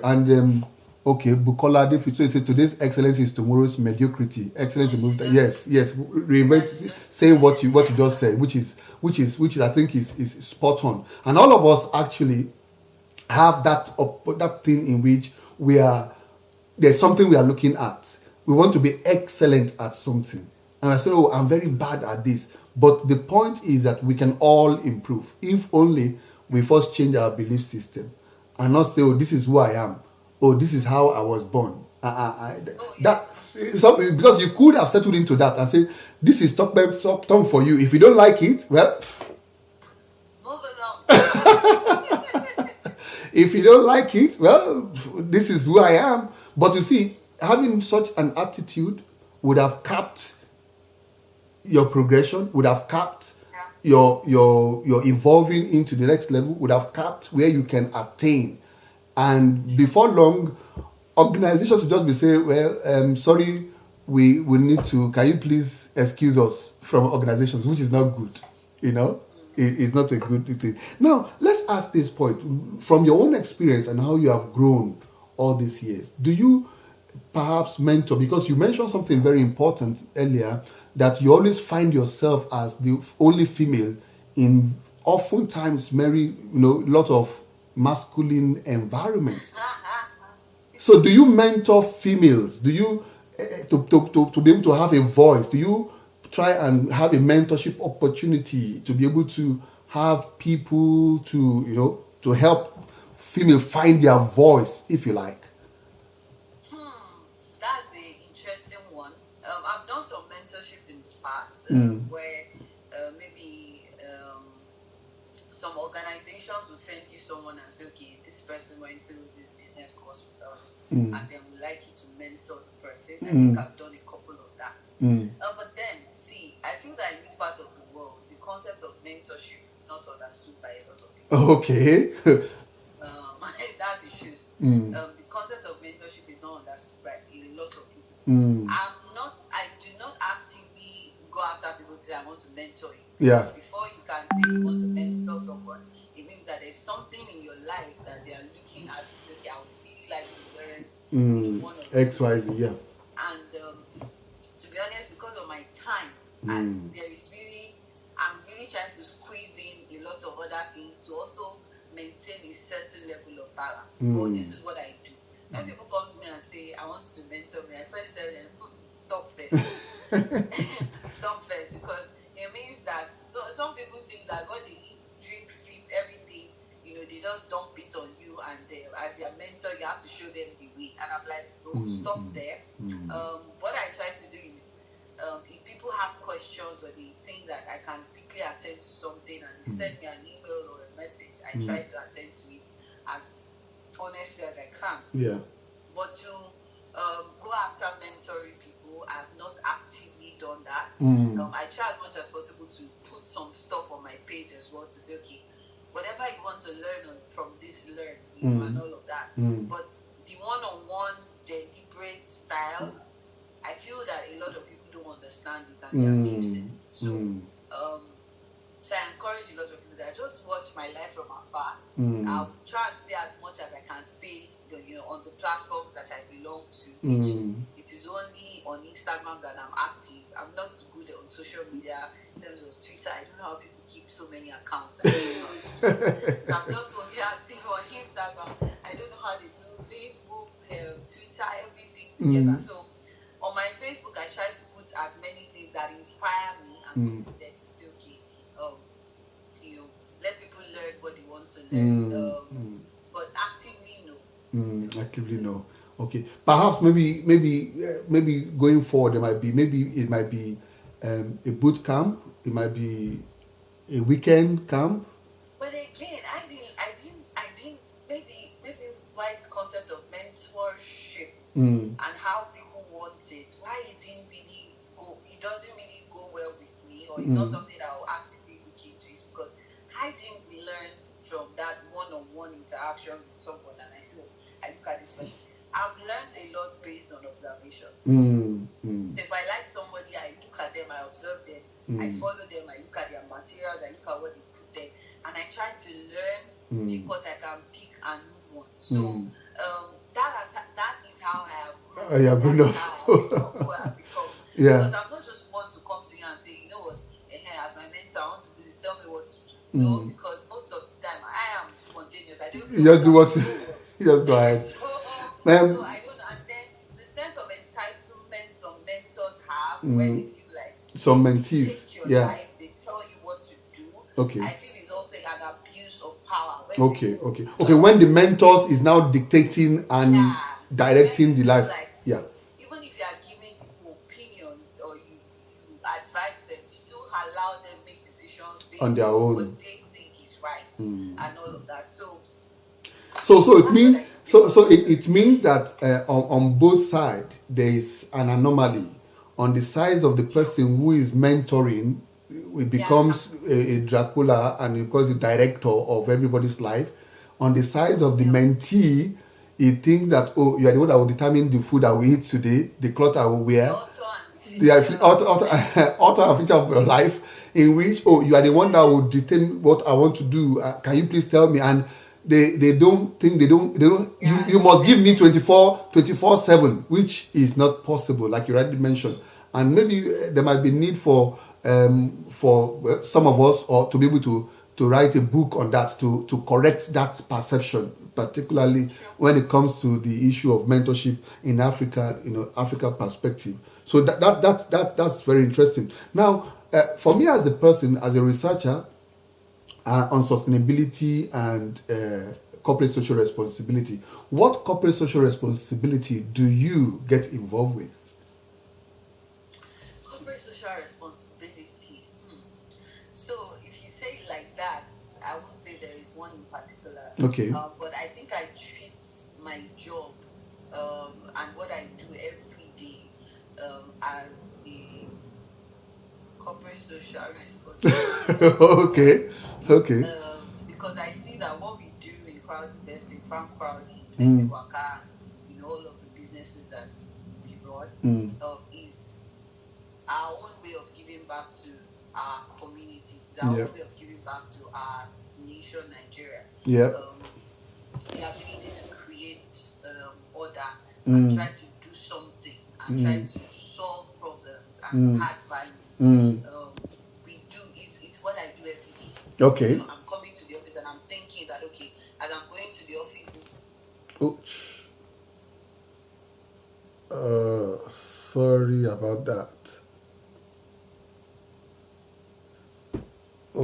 Bukola Adefuto said today's excellence is tomorrow's mediocrity. Excellence is moving. Yes. Reinvent, saying what you just said, which is I think is spot on. And all of us actually have that thing in which there's something we are looking at. We want to be excellent at something. And I say, oh, I'm very bad at this. But the point is that we can all improve if only we first change our belief system and not say, oh, this is who I am. Oh, this is how I was born. Because you could have settled into that and say, this is top for you. If you don't like it, well, move along. if you don't like it, well, this is who I am. But you see, having such an attitude would have capped your progression, would have capped your evolving into the next level, would have capped where you can attain. And before long, organizations will just be saying, well, sorry, we need to, can you please excuse us from organizations, which is not good, It's not a good thing. Now, let's ask this point. From your own experience and how you have grown all these years, do you perhaps mentor? Because you mentioned something very important earlier, that you always find yourself as the only female in oftentimes lot of masculine environments. So do you mentor females? Do you to be able to have a voice? Do you try and have a mentorship opportunity to be able to have people to help female find their voice, if you like? That's an interesting one. I've done some mentorship in the past where maybe some organizations will send you someone and say, okay, this person went through this business course with us and then we'd like you to mentor the person. I think I've done a couple of that. But then, see, I feel that in this part of the world, the concept of mentorship is not understood by a lot of people. Okay. That's issues. The concept of mentorship is not understood by a lot of people. I do not actively go after people to say I want to mentor you. Yeah. Before you can say you want to mentor someone, it means that there's something in your life that they are looking at to say, okay, I would really like to learn one of these XYZ, things. yeah. And to be honest, because of my time, and I'm really trying to squeeze in a lot of other things to also maintain a certain level of balance. But this is what I do. When people come to me and say, I want you to mentor me, I first tell them, stop first. Stop first, because that what they eat, drink, sleep, everything, they just dump it on you, and as your mentor, you have to show them the way. And I'm like, no, stop there. What I try to do is, if people have questions or they think that I can quickly attend to something and they send me an email or a message, I try to attend to it as honestly as I can. Yeah. But to go after mentoring people, I've not actively done that. I try as much as possible to put some stuff on my page as well to say, okay, whatever you want to learn from this, learn, and all of that. But the one-on-one, deliberate style, I feel that a lot of people don't understand it and they abuse it. So, so I encourage a lot of people that just watch my life from afar. I'll try and say as much as I can say, on the platforms that I belong to. It is only on Instagram that I'm active. I'm not good on social media in terms of Twitter. I don't know how people keep so many accounts. So I'm just only active on Instagram. I don't know how they do Facebook, Twitter, everything together. So on my Facebook, I try to put as many things that inspire me and put it there to say, okay, let people learn what they want to learn. But actively, no. Actively, no. Okay. Perhaps maybe going forward, it might be a boot camp. It might be a weekend camp. But again, I didn't. Maybe why the concept of mentorship and how people want it. Why it didn't really go. It doesn't really go well with me, or it's not something that I will actively look into. Is because I didn't learn from that one-on-one interaction with someone, and I said, I look at this person. I've learned a lot based on observation. If I like somebody, I look at them, I observe them, I follow them, I look at their materials, I look at what they put there, and I try to learn, pick what I can pick, and move on. So that is how I have grown. Yeah, good enough. Who I have become. Yeah. Because I'm not just one to come to you and say, you know what, as my mentor, I want to do this, tell me what to do. No, because most of the time I am spontaneous. I don't You just do what you just go ahead. So I don't know. And then the sense of entitlement some mentors have when they feel like some they mentees, take your life, they tell you what to do. Okay. I feel it's also an abuse of power. Okay. When the mentors is now dictating and directing the life. Like, even if you are giving people opinions or you advise them, you still allow them make decisions based on their own. What they think is right and all of that. So it means that on both sides there is an anomaly. On the side of the person who is mentoring, it becomes a Dracula and it becomes the director of everybody's life. On the side of the mentee, he thinks that, oh, you are the one that will determine the food I will eat today, the clothes I will wear, the author and feature of your life, in which, oh, you are the one that will determine what I want to do. Can you please tell me? And they don't think you must give me 24/7, which is not possible, like you rightly mentioned. And maybe there might be need for some of us or to be able to write a book on that to correct that perception, particularly when it comes to the issue of mentorship in Africa, Africa perspective. So that's very interesting. Now, for me as a person, as a researcher, on sustainability and corporate social responsibility. What corporate social responsibility do you get involved with? Corporate social responsibility. So if you say it like that, I won't say there is one in particular. Okay. But I think I treat my job and what I do every day as a corporate social responsibility. Okay. Because I see that what we do in crowd invest, in farm crowding, in Waka, all of the businesses that we run, is our own way of giving back to our communities, our own way of giving back to our nation, Nigeria. The ability to create order and try to do something and try to solve problems and add value. We do it's what I do every day. Okay. I'm coming to the office and I'm thinking that, okay, as I'm going to the office. Sorry about that.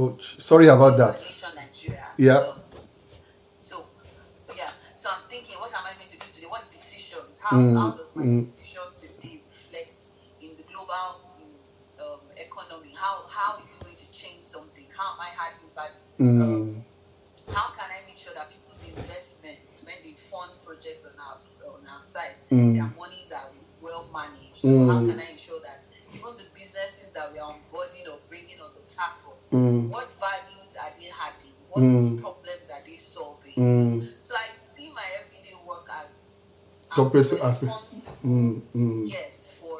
Oh, sorry about that. nation Nigeria. Yeah. So yeah, so I'm thinking, what am I going to do today? What decisions? How Mm, does my mm, decision today reflect in the global economy? How is it going to change something? How am I adding value? mm, How can I make sure that people's investment, when they fund projects on our site, their mm, monies are well managed? So how can mm, I ensure that even the businesses that we are onboarding or bringing on the platform, mm, what values are they adding? What mm, problems are they solving? mm. So I see my everyday work as I'm Comprehensive asset. responsible, Mm. yes, for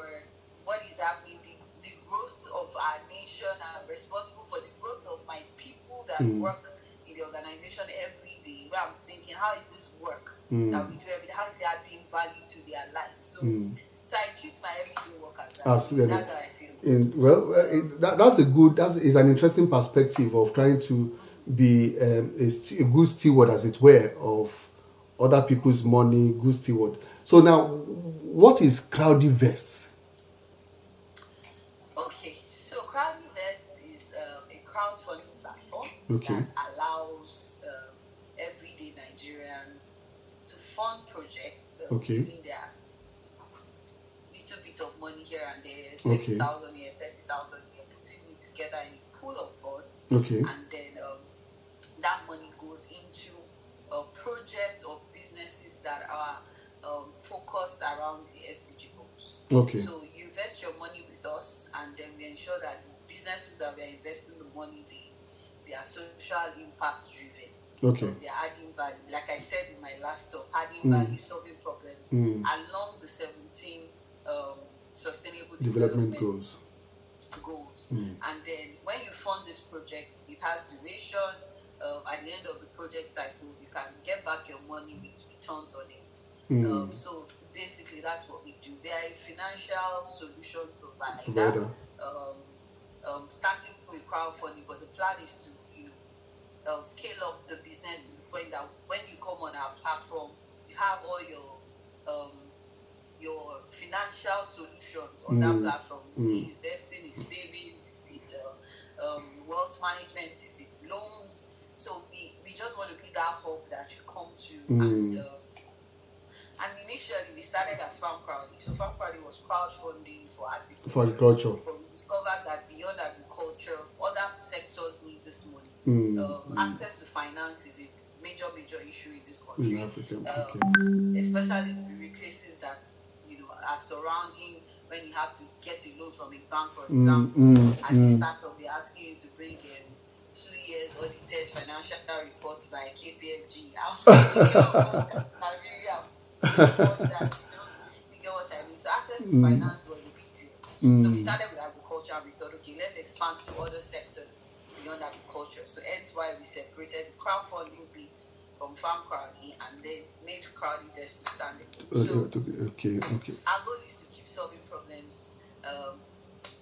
what is happening, the growth of our nation. I'm responsible for the growth of my people that work in the organization every day. Where I'm thinking, how is this work that we do every day? How is it adding value to their lives? So I treat my everyday work as that. So that's how I feel. That's is an interesting perspective of trying to be a good steward, as it were, of other people's money, good steward. So now, what is Crowdy Vest? Okay, so CrowdInvest is a crowdfunding platform Okay. that allows everyday Nigerians to fund projects Okay. using their little bit of money here and there, Okay. 20,000 here, 30,000 here, putting it together in a pool of funds, Okay. and then that money goes into projects or businesses that are focused around the SDG goals. Okay. So you invest your money with us, and then we ensure that the businesses that we are investing the monies in, they are social impact driven. Okay. They are adding value. Like I said in my last talk, adding value, solving problems along the 17 sustainable development goals. And then when you fund this project, it has duration. At the end of the project cycle, you can get back your money with returns on it. So basically, that's what we do. They are a financial solution provider. Starting with crowdfunding, but the plan is to scale up the business to the point that when you come on our platform, you have all your financial solutions on that platform. Is it investing, is savings, is it wealth management, is it loans? So we just want to be that hub that you come to. And initially, we started as Farm Crowdy. So Farm Crowdy was crowdfunding for agriculture. But we discovered that beyond agriculture, other sectors need this money. Access to finance is a major issue in this country. In Africa, especially the bureaucracies that are surrounding when you have to get a loan from a bank, for example. As a startup, they're asking you to bring 2 years audited financial reports by KPMG. I really have that, you get what I mean? So access to finance was a big deal. So we started with agriculture, and we thought, okay, let's expand to other sectors beyond agriculture. So hence why we separated the crowdfunding bit from Farm Crowdy and then made CrowdInvest to stand alone. Okay. Our goal is to keep solving problems,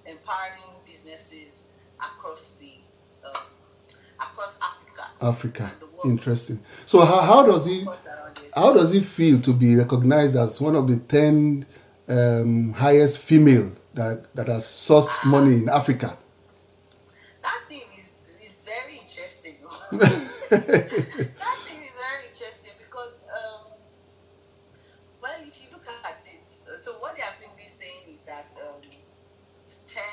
empowering businesses across Africa. And the world. Interesting. So how does it feel to be recognized as one of the 10 highest female that has sourced money in Africa? That thing is very interesting. That thing is very interesting because well, if you look at it, so what they are simply saying is that 10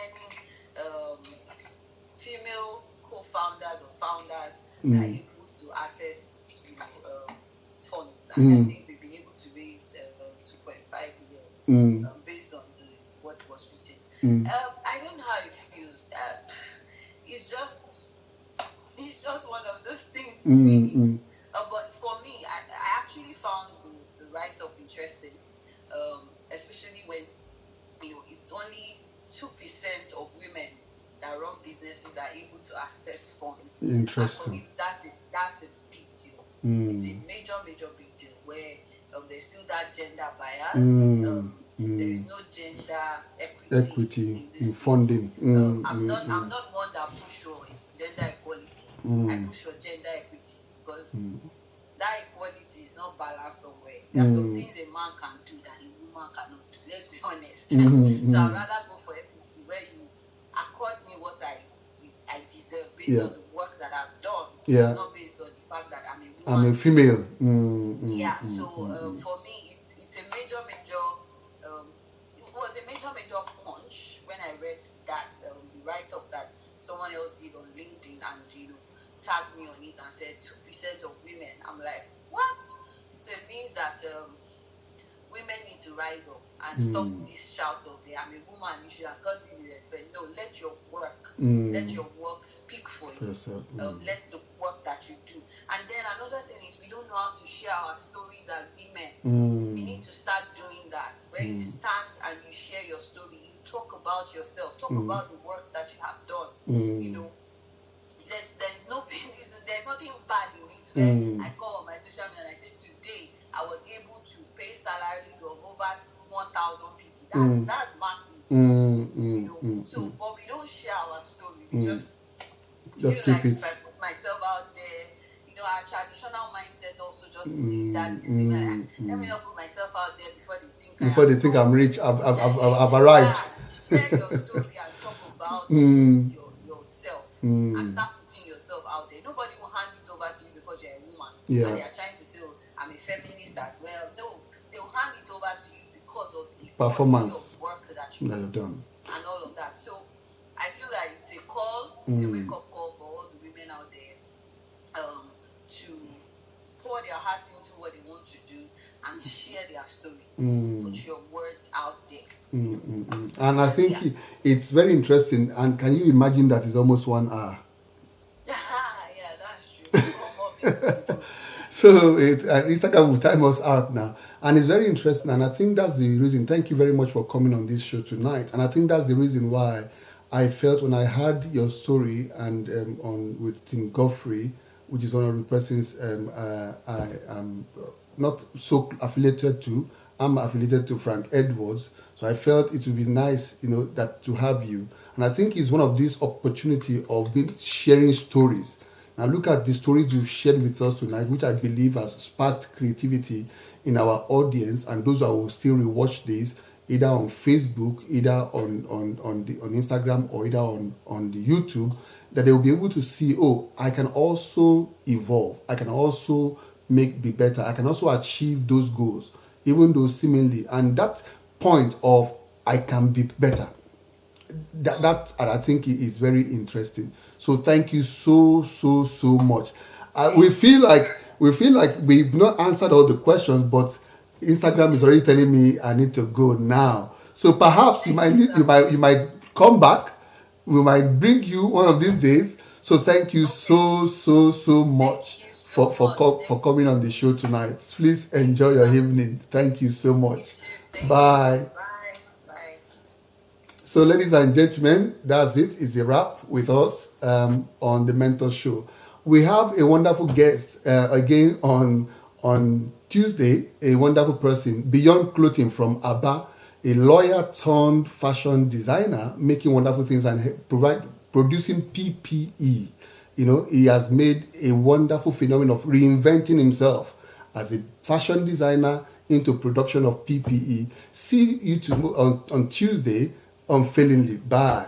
female co-founders or founders are able to access funds, and I think they've been able to raise 2.5 million based on what was written. I don't know how it feels. It's just one of those things, really. But for me, I actually found the write-up interesting, especially when it's only 2% of women that run businesses that are able to access funds. Interesting. And for me, that's a big deal. It's a major big deal where there's still that gender bias. There is no gender equity in funding. I'm not one that push for gender equality. I push for gender equity because that equality is not balanced somewhere. There are some things a man can do that a woman cannot do. Let's be honest. So I'd rather go for equity where you accord me what I deserve based on the work that I've done, not based on the fact that I'm a woman. I'm a female. For me, it's a major it was a major punch when I read that the write-up that someone else did on LinkedIn and tagged me on it and said 2% of women. I'm like, what? So it means that women need to rise up and stop this shout of I'm a woman, you should have got me respect. No, let your work speak for you. Let the work that you do. And then another thing is we don't know how to share our stories as women. We need to start doing that. Where you stand and you share your story, you talk about yourself, talk about the works that you have done. There's nothing bad in it when I call on my social media and I say today I was able to pay salaries of over 1,000 people. That's massive. So, but we don't share our story. We just feel keep like it. If I put myself out there, our traditional mindset also just believe that it's let me not put myself out there before they think I'm rich. I've arrived. Share your story and talk about yourself and start putting yourself out there. Nobody will hand it over to you because you're a woman. And they are trying to say, I'm a feminist as well. No, they will hand it over to you because of the performance of work that you've done and all of that. So I feel like it's a call, it's a wake-up call for all the women out there to pour their hearts into what they want to do and share their story. Put your words out there. And I think it's very interesting. And can you imagine that it's almost 1 hour? Yeah, that's true. So Instagram will time us out now. And it's very interesting. And I think that's the reason. Thank you very much for coming on this show tonight. And I think that's the reason why I felt when I heard your story and with Tim Godfrey, which is one of the persons I am not so affiliated to. I'm affiliated to Frank Edwards. So I felt it would be nice, that to have you. And I think it's one of these opportunity of sharing stories. Now look at the stories you've shared with us tonight, which I believe has sparked creativity in our audience and those who will still rewatch this, either on Facebook, either on Instagram, or either on the YouTube, that they will be able to see, I can also evolve. I can also be better. I can also achieve those goals, even though seemingly. And that point of I can be better, that I think is very interesting. So thank you so much. We feel like we've not answered all the questions, but Instagram is already telling me I need to go now. So perhaps you might come back. We might bring you one of these days. So thank you so much for coming on the show tonight. Please enjoy your evening. Thank you so much. Bye. So, ladies and gentlemen, that's it. It's a wrap with us on the Mentor Show. We have a wonderful guest again on Tuesday, a wonderful person, Beyond Clothing from Aba, a lawyer turned fashion designer, making wonderful things and producing PPE. He has made a wonderful phenomenon of reinventing himself as a fashion designer into production of PPE. See you on Tuesday. Unfailingly. Bye.